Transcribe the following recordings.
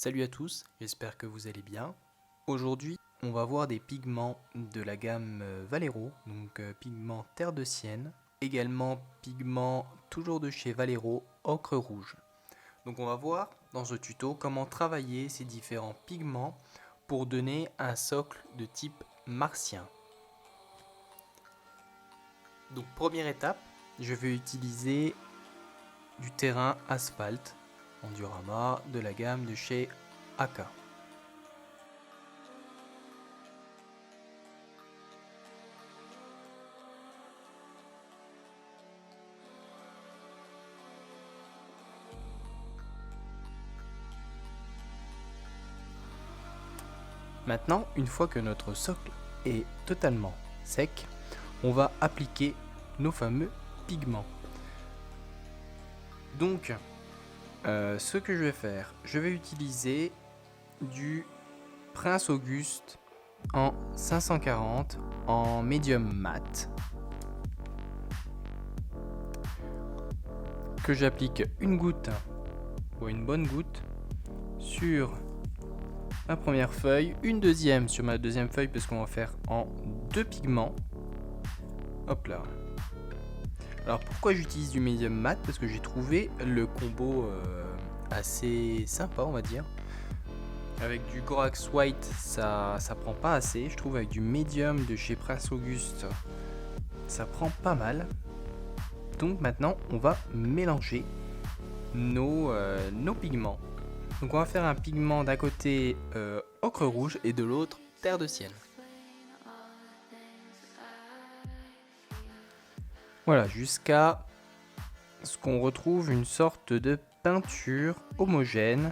Salut à tous, j'espère que vous allez bien. Aujourd'hui, on va voir des pigments de la gamme Valero, donc pigments terre de sienne, également pigments toujours de chez Valero, ocre rouge. Donc on va voir dans ce tuto comment travailler ces différents pigments pour donner un socle de type martien. Donc première étape, je vais utiliser du terrain asphalte en diorama de la gamme de chez AK. Maintenant, une fois que notre socle est totalement sec, on va appliquer nos fameux pigments. Donc, ce que je vais faire, je vais utiliser du Prince Auguste en 540 en médium mat, que j'applique une goutte ou une bonne goutte sur ma première feuille, une deuxième sur ma deuxième feuille parce qu'on va faire en deux pigments. Hop là. Alors pourquoi j'utilise du médium mat? Parce que j'ai trouvé le combo assez sympa, on va dire. Avec du Gorax White, ça prend pas assez. Je trouve avec du médium de chez Prince Auguste, ça prend pas mal. Donc maintenant, on va mélanger nos pigments. Donc on va faire un pigment d'un côté ocre rouge et de l'autre terre de sienne. Voilà, jusqu'à ce qu'on retrouve une sorte de peinture homogène.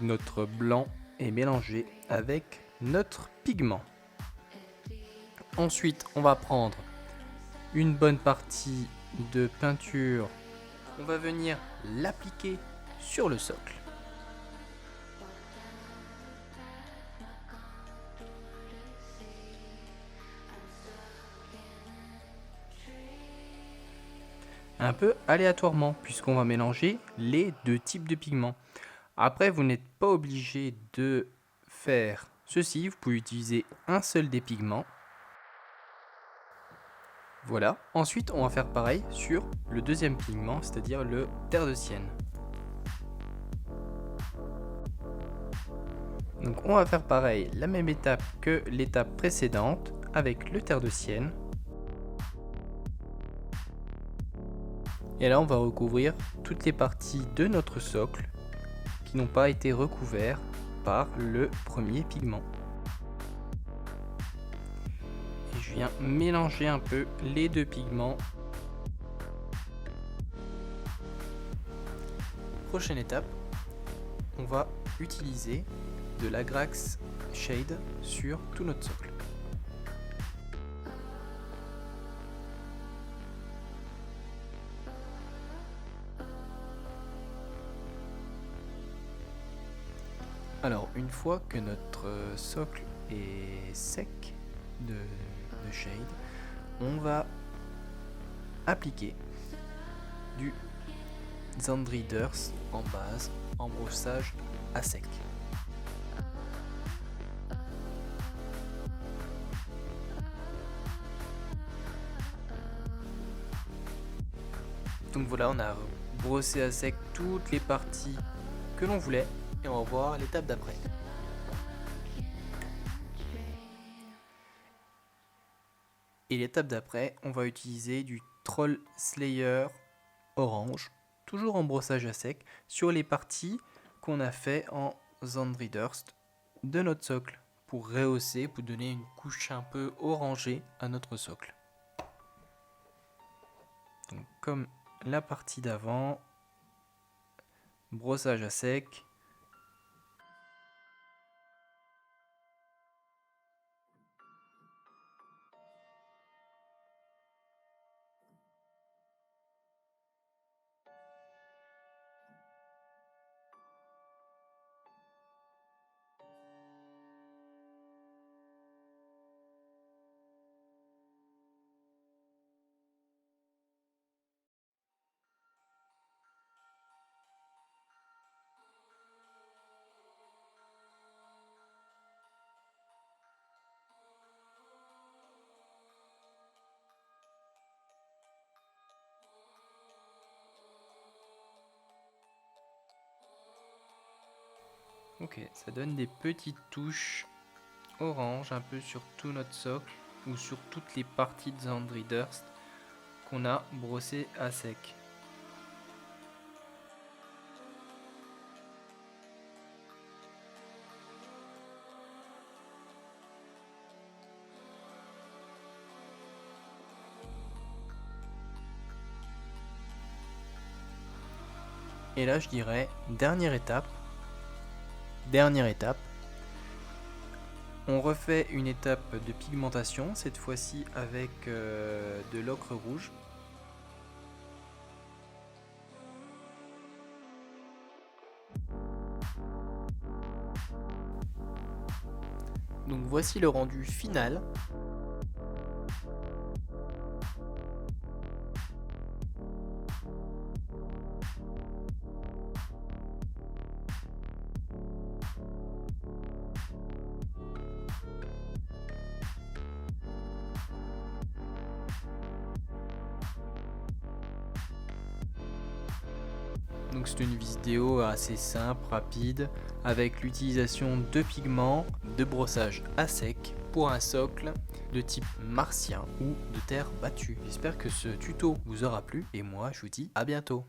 Notre blanc est mélangé avec notre pigment. Ensuite, on va prendre une bonne partie de peinture. On va venir l'appliquer sur le socle. Un peu aléatoirement, puisqu'on va mélanger les deux types de pigments. Après, vous n'êtes pas obligé de faire ceci. Vous pouvez utiliser un seul des pigments. Voilà. Ensuite, on va faire pareil sur le deuxième pigment, c'est-à-dire le terre de sienne. Donc on va faire pareil, la même étape que l'étape précédente avec le terre de sienne. Et là on va recouvrir toutes les parties de notre socle qui n'ont pas été recouverts par le premier pigment. Et je viens mélanger un peu les deux pigments. Prochaine étape, on va utiliser de l'Agrax Shade sur tout notre socle. Alors, une fois que notre socle est sec de shade, on va appliquer du Zandriders en base, en brossage à sec. Donc voilà, on a brossé à sec toutes les parties que l'on voulait et on va voir l'étape d'après. Et l'étape d'après, on va utiliser du Troll Slayer orange, toujours en brossage à sec, sur les parties qu'on a fait en Zandridurst de notre socle, pour rehausser, pour donner une couche un peu orangée à notre socle. Donc comme la partie d'avant, brossage à sec. Ok, ça donne des petites touches orange un peu sur tout notre socle ou sur toutes les parties de Zandridurst qu'on a brossé à sec. Et là je dirais dernière étape, on refait une étape de pigmentation, cette fois-ci avec de l'ocre rouge. Donc voici le rendu final. Donc c'est une vidéo assez simple, rapide, avec l'utilisation de pigments, de brossage à sec pour un socle de type martien ou de terre battue. J'espère que ce tuto vous aura plu et moi je vous dis à bientôt.